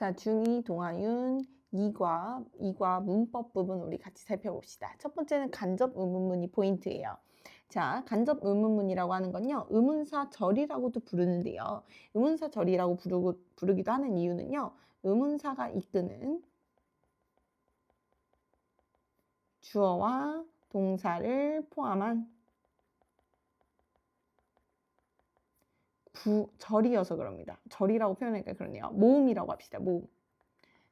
자, 중2 동아윤 2과 문법 부분 우리 같이 살펴봅시다. 첫 번째는 간접 의문문이 포인트예요. 자, 간접 의문문이라고 하는 건요. 의문사 절이라고도 부르는데요. 의문사 절이라고 부르기도 하는 이유는요. 의문사가 이끄는 주어와 동사를 포함한 절이어서 그럽니다. 절이라고 표현하니까 그러네요. 모음이라고 합시다. 모음.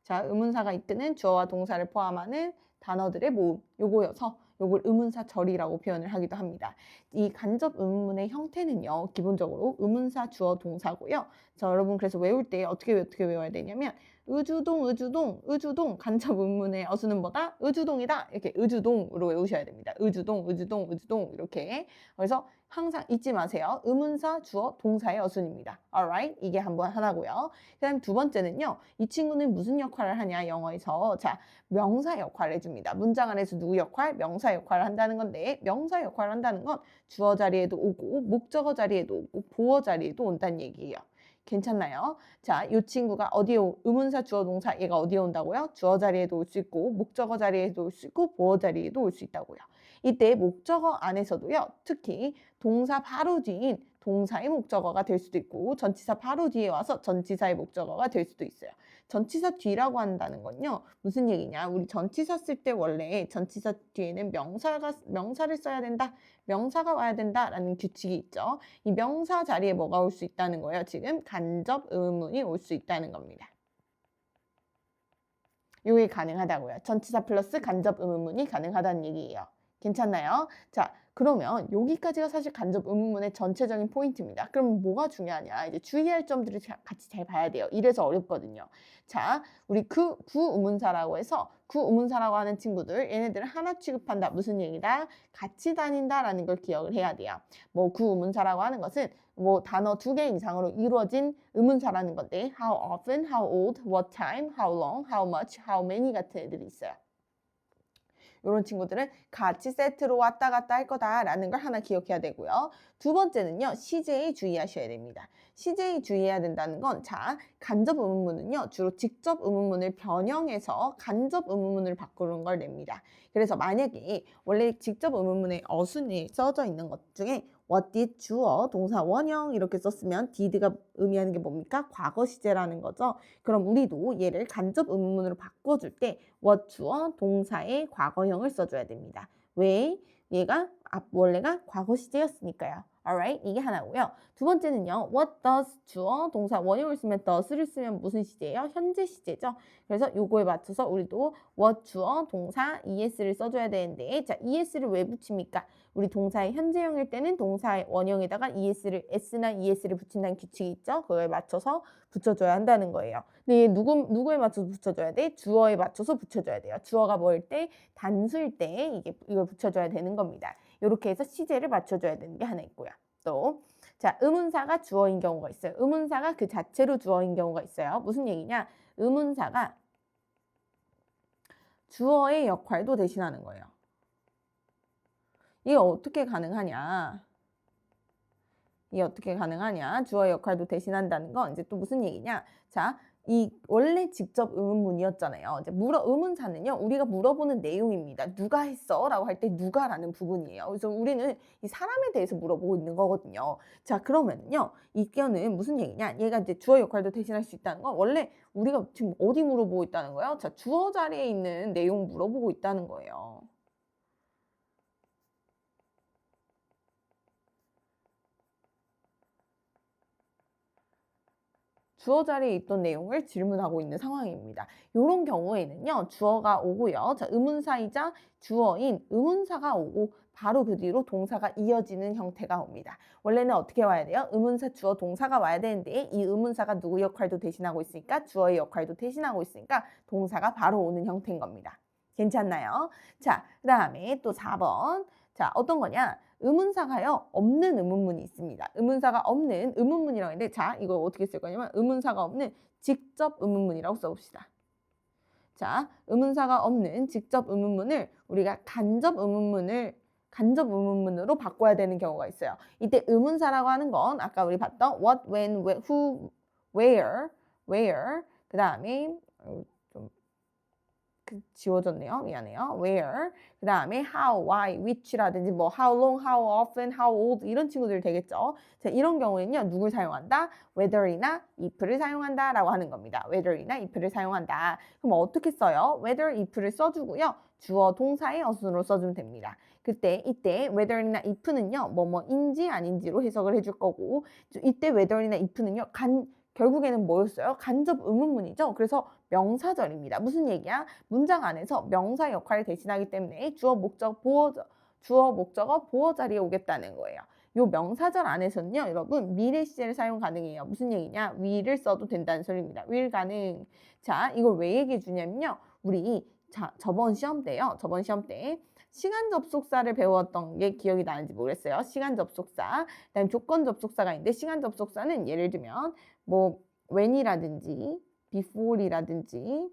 자, 의문사가 이끄는 주어와 동사를 포함하는 단어들의 모음. 요거여서 요걸 의문사 절이라고 표현을 하기도 합니다. 이 간접 의문문의 형태는요. 기본적으로 의문사 주어 동사고요. 자, 여러분 그래서 외울 때 어떻게 외워야 되냐면 의주동 간접 의문문의 어수는 뭐다? 의주동이다. 이렇게 의주동으로 외우셔야 됩니다. 의주동 이렇게. 그래서 항상 잊지 마세요. 의문사 주어 동사의 어순입니다. alright? 이게 하나고요. 그다음 두 번째는요. 이 친구는 무슨 역할을 하냐 영어에서 자 명사 역할을 해줍니다. 문장 안에서 누구 역할? 명사 역할을 한다는 건데 명사 역할을 한다는 건 주어 자리에도 오고 목적어 자리에도 오고 보어 자리에도 온다는 얘기예요. 괜찮나요? 자, 이 친구가 의문사 주어 동사 얘가 어디에 온다고요? 주어 자리에도 올 수 있고 목적어 자리에도 올 수 있고 보어 자리에도 올 수 있다고요. 이때 목적어 안에서도요. 특히 동사 바로 뒤인 동사의 목적어가 될 수도 있고 전치사 바로 뒤에 와서 전치사의 목적어가 될 수도 있어요. 전치사 뒤라고 한다는 건요. 무슨 얘기냐? 우리 전치사 쓸 때 원래 전치사 뒤에는 명사를 써야 된다. 명사가 와야 된다라는 규칙이 있죠. 이 명사 자리에 뭐가 올 수 있다는 거예요? 지금 간접 의문문이 올 수 있다는 겁니다. 이게 가능하다고요. 전치사 플러스 간접 의문문이 가능하다는 얘기예요. 괜찮나요? 자, 그러면 여기까지가 사실 간접 의문문의 전체적인 포인트입니다. 그럼 뭐가 중요하냐? 이제 주의할 점들을 같이 잘 봐야 돼요. 이래서 어렵거든요. 자, 우리 구의문사라고 해서 구의문사라고 하는 친구들, 얘네들을 하나 취급한다. 무슨 얘기다? 같이 다닌다라는 걸 기억을 해야 돼요. 뭐 구의문사라고 하는 것은 뭐 단어 2개 이상으로 이루어진 의문사라는 건데 how often, how old, what time, how long, how much, how many 같은 애들이 있어요. 이런 친구들은 같이 세트로 왔다 갔다 할 거다라는 걸 하나 기억해야 되고요. 두 번째는요. 시제에 주의하셔야 됩니다. 시제에 주의해야 된다는 건 자, 간접 의문문은요. 주로 직접 의문문을 변형해서 간접 의문문을 바꾸는 걸 냅니다. 그래서 만약에 원래 직접 의문문의 어순이 써져 있는 것 중에 what did 주어 동사 원형 이렇게 썼으면 did가 의미하는 게 뭡니까? 과거 시제라는 거죠. 그럼 우리도 얘를 간접 의문문으로 바꿔줄 때 what 주어 동사의 과거형을 써줘야 됩니다. 왜? 얘가 원래가 과거 시제였으니까요. alright? 이게 하나고요. 두 번째는요. what does 주어 동사 원형을 쓰면 does를 쓰면 무슨 시제예요? 현재 시제죠. 그래서 요거에 맞춰서 우리도 what 주어 동사 es를 써줘야 되는데 자 es를 왜 붙입니까? 우리 동사의 현재형일 때는 동사의 원형에다가 s나 es를 붙인다는 규칙이 있죠. 그거에 맞춰서 붙여줘야 한다는 거예요. 근데 얘 누구에 맞춰서 붙여줘야 돼? 주어에 맞춰서 붙여줘야 돼요. 주어가 뭐일 때? 단수일 때 이걸 붙여줘야 되는 겁니다. 이렇게 해서 시제를 맞춰줘야 되는 게 하나 있고요. 또 자, 의문사가 주어인 경우가 있어요. 의문사가 그 자체로 주어인 경우가 있어요. 무슨 얘기냐? 의문사가 주어의 역할도 대신하는 거예요. 이게 어떻게 가능하냐? 주어의 역할도 대신한다는 건 이제 또 무슨 얘기냐? 자, 이 원래 직접 의문문이었잖아요. 이제 의문사는요. 우리가 물어보는 내용입니다. 누가 했어? 라고 할 때 누가라는 부분이에요. 그래서 우리는 이 사람에 대해서 물어보고 있는 거거든요. 자, 그러면요. 이거는 무슨 얘기냐? 얘가 이제 주어 역할도 대신할 수 있다는 건 원래 우리가 지금 어디 물어보고 있다는 거예요? 자, 주어 자리에 있는 내용 물어보고 있다는 거예요. 주어 자리에 있던 내용을 질문하고 있는 상황입니다. 이런 경우에는요. 주어가 오고요. 자, 의문사이자 주어인 의문사가 오고 바로 그 뒤로 동사가 이어지는 형태가 옵니다. 원래는 어떻게 와야 돼요? 의문사, 주어, 동사가 와야 되는데 이 의문사가 누구 역할도 대신하고 있으니까 주어의 역할도 대신하고 있으니까 동사가 바로 오는 형태인 겁니다. 괜찮나요? 자, 그 다음에 또 4번. 자, 어떤 거냐? 의문사가요. 없는 의문문이 있습니다. 의문사가 없는 의문문이라고 했는데 자, 이거 어떻게 쓸 거냐면 의문사가 없는 직접 의문문이라고 써봅시다. 자, 의문사가 없는 직접 의문문을 우리가 간접 의문문으로 바꿔야 되는 경우가 있어요. 이때 의문사라고 하는 건 아까 우리 봤던 what, when, who, where 그 다음에 좀 지워졌네요. 미안해요. where. 그 다음에 how, why, which라든지 뭐 how long, how often, how old 이런 친구들 되겠죠. 자, 이런 경우에는요. 누굴 사용한다? whether이나 if를 사용한다 라고 하는 겁니다. whether이나 if를 사용한다. 그럼 어떻게 써요? whether, if를 써주고요. 주어, 동사의 어순으로 써주면 됩니다. 이때 whether이나 if는요. 뭐뭐인지 아닌지로 해석을 해줄 거고 이때 whether이나 if는요. 결국에는 뭐였어요? 간접 의문문이죠. 그래서 명사절입니다. 무슨 얘기야? 문장 안에서 명사 역할을 대신하기 때문에 주어, 목적어, 보어 자리에 오겠다는 거예요. 요 명사절 안에서는요, 여러분 미래 시제를 사용 가능해요. 무슨 얘기냐? will을 써도 된다는 소리입니다. will 가능. 자, 이걸 왜 얘기해 주냐면요. 우리 저번 시험 때 시간 접속사를 배웠던 게 기억이 나는지 모르겠어요. 시간 접속사, 그다음 조건 접속사가 있는데 시간 접속사는 예를 들면 뭐 when이라든지 before이라든지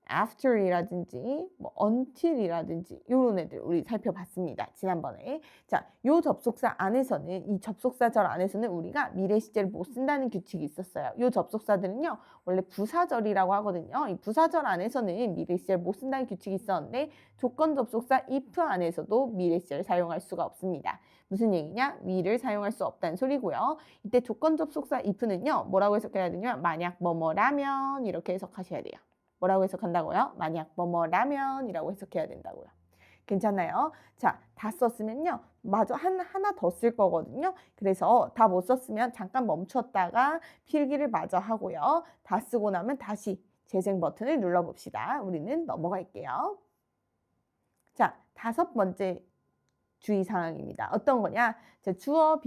after이라든지 뭐 until이라든지 이런 애들 우리 살펴봤습니다. 지난번에. 자, 요 접속사 안에서는 이 접속사절 안에서는 우리가 미래 시제를 못 쓴다는 규칙이 있었어요. 요 접속사들은요. 원래 부사절이라고 하거든요. 이 부사절 안에서는 미래 시제를 못 쓴다는 규칙이 있었는데 조건 접속사 if 안에서도 미래 시제를 사용할 수가 없습니다. 무슨 얘기냐? will을 사용할 수 없다는 소리고요. 이때 조건 접속사 if는요. 뭐라고 해석해야 되냐면 만약 뭐뭐라면 이렇게 해석하셔야 돼요. 뭐라고 해석한다고요? 만약 뭐뭐라면이라고 해석해야 된다고요. 괜찮나요? 자, 다 썼으면요. 마저 하나 더 쓸 거거든요. 그래서 다 못 썼으면 잠깐 멈췄다가 필기를 마저 하고요. 다 쓰고 나면 다시 재생 버튼을 눌러봅시다. 우리는 넘어갈게요. 자, 5번째 주의사항입니다. 어떤 거냐? 자, 주어,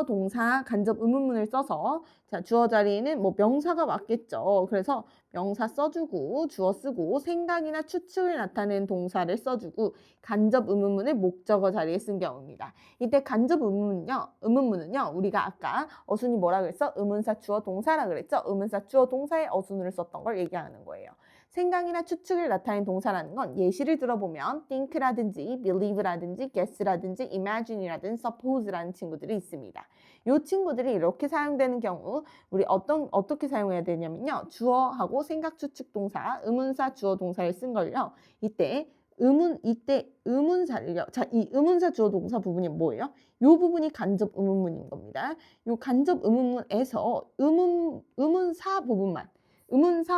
동사, 간접 의문문을 써서 자, 주어 자리에는 뭐 명사가 맞겠죠. 그래서 명사 써주고 주어 쓰고 생각이나 추측을 나타내는 동사를 써주고 간접 의문문을 목적어 자리에 쓴 경우입니다. 이때 간접 의문문은요. 우리가 아까 어순이 뭐라 그랬어? 의문사, 주어, 동사라 그랬죠? 의문사, 주어, 동사의 어순으로 썼던 걸 얘기하는 거예요. 생각이나 추측을 나타낸 동사라는 건 예시를 들어보면 think라든지 believe라든지 guess라든지 imagine이라든지 suppose라는 친구들이 있습니다. 이 친구들이 이렇게 사용되는 경우 우리 어떻게 사용해야 되냐면요. 주어하고 생각, 추측 동사, 의문사, 주어, 동사를 쓴 걸요. 이때 의문사를요. 자, 이 의문사, 주어, 동사 부분이 뭐예요? 이 부분이 간접 의문문인 겁니다. 이 간접 의문문에서 의문사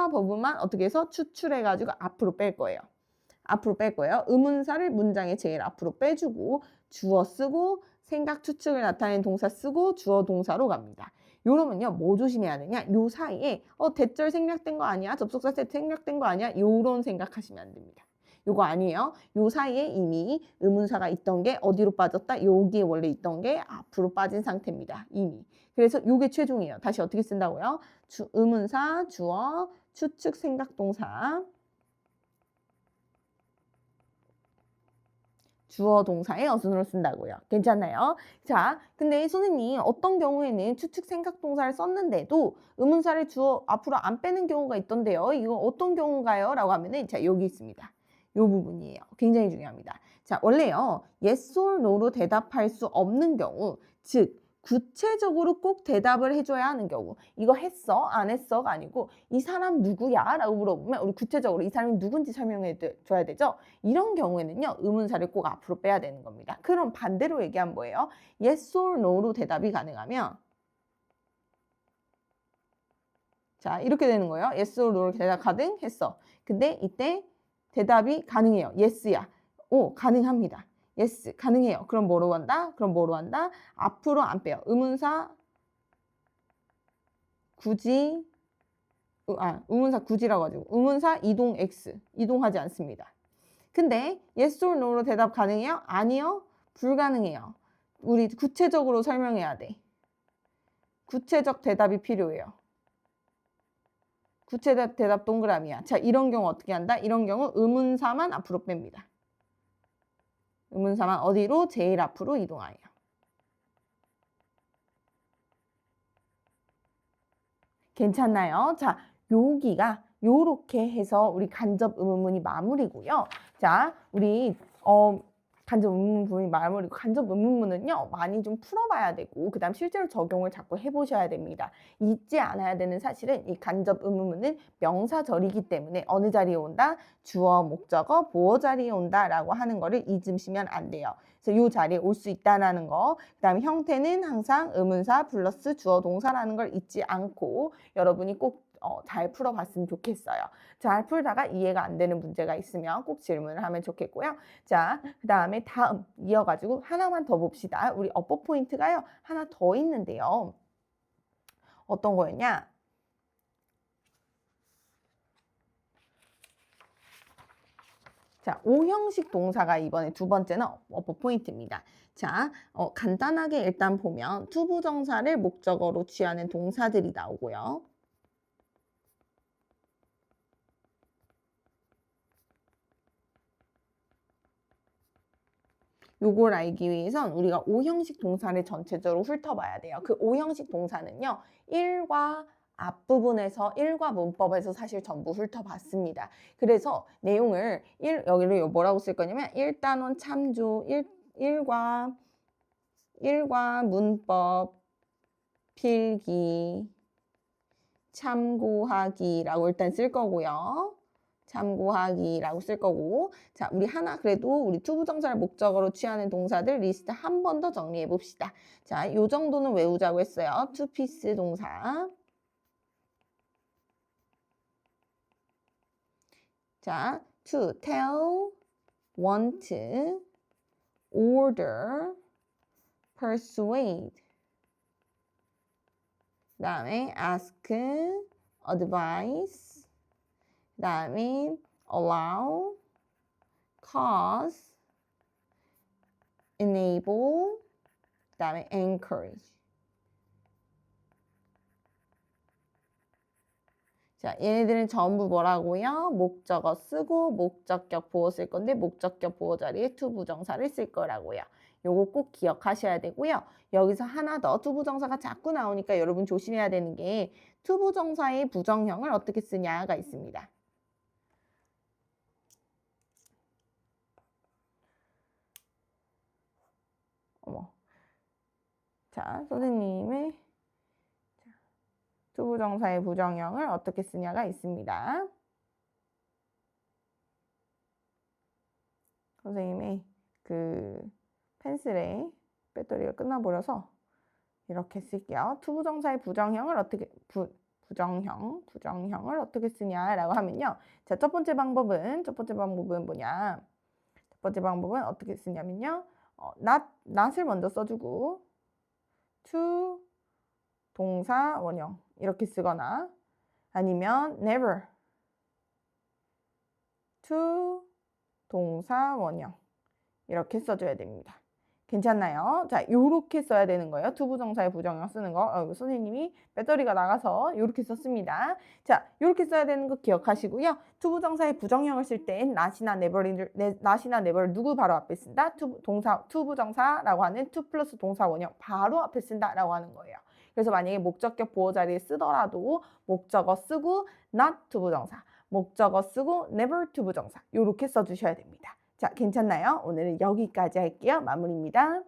부분만 어떻게 해서 추출해가지고 앞으로 뺄 거예요. 의문사를 문장의 제일 앞으로 빼주고 주어 쓰고 생각 추측을 나타내는 동사 쓰고 주어 동사로 갑니다. 요러면요. 뭐 조심해야 되냐? 요 사이에 대절 생략된 거 아니야? 접속사 세트 생략된 거 아니야? 요런 생각하시면 안 됩니다. 요거 아니에요. 요 사이에 이미 의문사가 있던 게 어디로 빠졌다? 여기에 원래 있던 게 앞으로 빠진 상태입니다. 이미. 그래서 요게 최종이에요. 다시 어떻게 쓴다고요? 의문사, 주어, 추측, 생각, 동사. 주어 동사의 어순으로 쓴다고요. 괜찮나요? 자, 근데 선생님 어떤 경우에는 추측 생각 동사를 썼는데도 의문사를 주어 앞으로 안 빼는 경우가 있던데요. 이거 어떤 경우인가요? 라고 하면은 자, 여기 있습니다. 요 부분이에요. 굉장히 중요합니다. 자, 원래요. yes or no로 대답할 수 없는 경우, 즉 구체적으로 꼭 대답을 해줘야 하는 경우 이거 했어? 안 했어?가 아니고 이 사람 누구야? 라고 물어보면 우리 구체적으로 이 사람이 누군지 설명해 줘야 되죠? 이런 경우에는요. 의문사를 꼭 앞으로 빼야 되는 겁니다. 그럼 반대로 얘기하면 뭐예요? yes or no로 대답이 가능하면 자 이렇게 되는 거예요. yes or no로 대답 가능했어. 근데 이때 대답이 가능해요. yes야. 오, 가능합니다. yes, 가능해요. 그럼 뭐로 한다? 앞으로 안 빼요. 의문사 굳이라고 하죠. 의문사 이동 x, 이동하지 않습니다. 근데 yes or no로 대답 가능해요? 아니요. 불가능해요. 우리 구체적으로 설명해야 돼. 구체적 대답이 필요해요. 구체적 대답 동그라미야. 자, 이런 경우 어떻게 한다? 이런 경우 의문사만 앞으로 뺍니다. 의문사만 어디로? 제일 앞으로 이동하여. 괜찮나요? 자, 여기가 요렇게 해서 우리 간접 의문문이 마무리고요. 자, 우리 간접 의문문 부분이 마무리고 간접 의문문은요 많이 좀 풀어봐야 되고 그다음 실제로 적용을 자꾸 해보셔야 됩니다. 잊지 않아야 되는 사실은 이 간접 의문문은 명사절이기 때문에 어느 자리에 온다? 주어, 목적어, 보어 자리에 온다라고 하는 거를 잊으시면 안 돼요. 그래서 이 자리에 올 수 있다라는 거. 그다음 형태는 항상 의문사 플러스 주어 동사라는 걸 잊지 않고 여러분이 꼭 잘 풀어봤으면 좋겠어요. 잘 풀다가 이해가 안 되는 문제가 있으면 꼭 질문을 하면 좋겠고요. 자, 그 다음에 다음 이어가지고 하나만 더 봅시다. 우리 업보 포인트가요. 하나 더 있는데요. 어떤 거였냐? 자, 오형식 동사가 이번에 두 번째는 업보 포인트입니다. 자, 간단하게 일단 보면 투부정사를 목적어로 취하는 동사들이 나오고요. 요걸 알기 위해선 우리가 오형식 동사를 전체적으로 훑어봐야 돼요. 그 오형식 동사는요. 1과 앞부분에서 1과 문법에서 사실 전부 훑어봤습니다. 그래서 내용을 여기를 뭐라고 쓸 거냐면 1단원 참조 1과 문법 필기 참고하기라고 일단 쓸 거고요. 참고하기라고 쓸 거고. 자, 우리 하나 그래도 우리 투부정사를 목적어로 취하는 동사들 리스트 한 번 더 정리해 봅시다. 자, 요 정도는 외우자고 했어요. to piece 동사. 자, to tell, want, order, persuade. 그 다음에 ask, advise. 그 다음에 allow, cause, enable, 그 다음에 encourage. 자, 얘네들은 전부 뭐라고요? 목적어 쓰고 목적격 보어 쓸 건데 목적격 보어 자리에 투부정사를 쓸 거라고요. 요거 꼭 기억하셔야 되고요. 여기서 하나 더 투부정사가 자꾸 나오니까 여러분 조심해야 되는 게 투부정사의 부정형을 어떻게 쓰냐가 있습니다. 자, 선생님의 투부정사의 부정형을 어떻게 쓰냐가 있습니다. 선생님의 그 펜슬에 배터리가 끝나버려서 이렇게 쓸게요. 투부정사의 부정형을 어떻게 부정형을 어떻게 쓰냐라고 하면요. 자, 첫 번째 방법은 뭐냐? 첫 번째 방법은 어떻게 쓰냐면요. not을 먼저 써주고 to 동사 원형 이렇게 쓰거나 아니면 never to 동사 원형 이렇게 써줘야 됩니다. 괜찮나요? 자, 요렇게 써야 되는 거예요. 투부정사의 부정형 쓰는 거. 선생님이 배터리가 나가서 요렇게 썼습니다. 자, 요렇게 써야 되는 거 기억하시고요. 투부정사의 부정형을 쓸 땐 not이나 never를 누구 바로 앞에 쓴다? 투부정사라고 하는 to 플러스 동사 원형 바로 앞에 쓴다라고 하는 거예요. 그래서 만약에 목적격 보어 자리에 쓰더라도 목적어 쓰고 not 투부정사, 목적어 쓰고 never 투부정사 요렇게 써주셔야 됩니다. 자, 괜찮나요? 오늘은 여기까지 할게요. 마무리입니다.